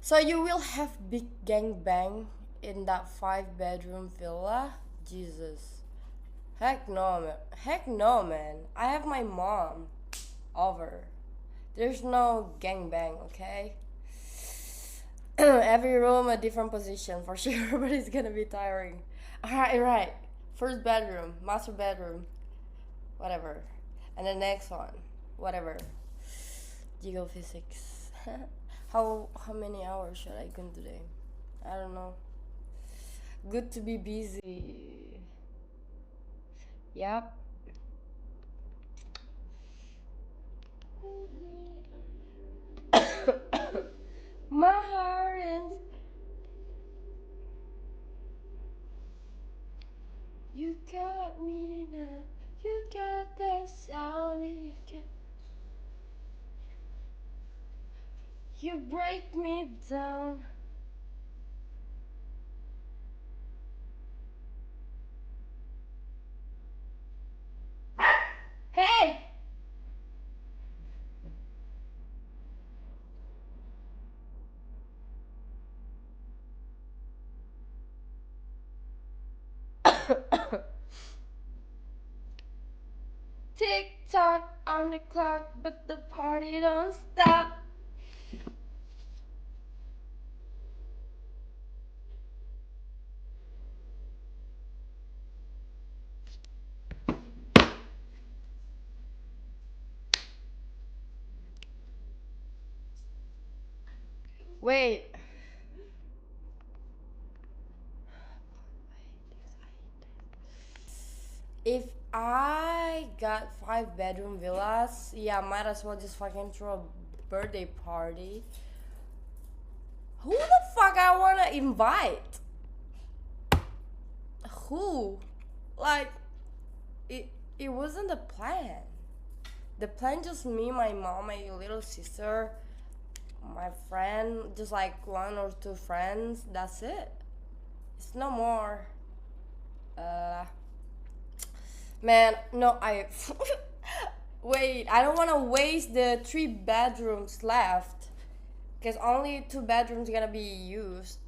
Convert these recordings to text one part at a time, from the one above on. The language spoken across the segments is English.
So you will have big gangbang in that 5-bedroom villa? Jesus. Heck no, man. Heck no, man. I have my mom over. There's no gangbang, okay? Every room a different position for sure, but it's gonna be tiring. Alright. First bedroom, master bedroom, whatever. And the next one, whatever. Geophysics. How many hours should I go today? I don't know. Good to be busy. Yep. My heart is. You got me now. You got that sound. You break me down. Hey! Tick tock on the clock, but the party don't stop. Wait. If I got 5-bedroom villas, yeah, might as well just fucking throw a birthday party. Who the fuck I wanna invite? Who? Like, it wasn't the plan. The plan just me, my mom, my little sister, my friend, just like 1 or 2 friends. That's it. It's no more. Man, no, I wait. I don't want to waste the 3 bedrooms left, because only 2 bedrooms gonna be used.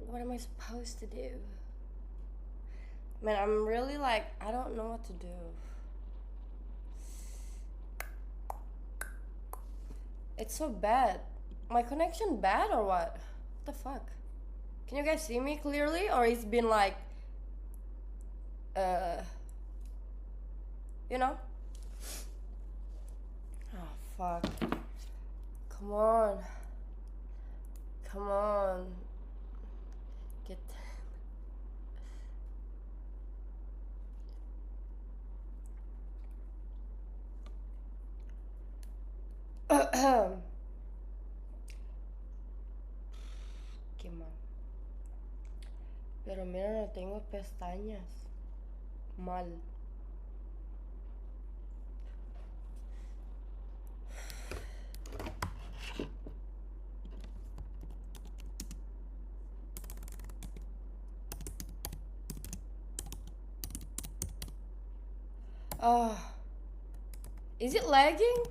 What am I supposed to do? Man, I'm really like, I don't know what to do. It's so bad. My connection bad or what? What the fuck? Can you guys see me clearly, or it's been like, you know? Oh fuck. Come on. Come on. Get. ¿Qué más? Pero mira, no tengo pestañas. Mal. Is it lagging?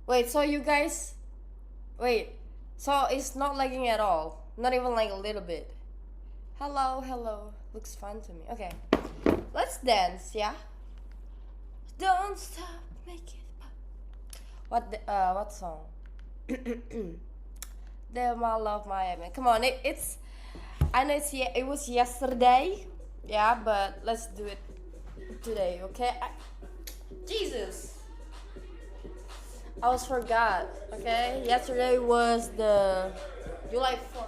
Wait, so you guys. Wait, so it's not lagging at all? Not even like a little bit? Hello. Looks fun to me. Okay, let's dance, yeah? Don't stop, make it pop. What song? The My Love Miami. Come on, it's. I know it was yesterday, yeah, but let's do it today, okay? Jesus, I almost forgot. Okay, yesterday was the July 4th.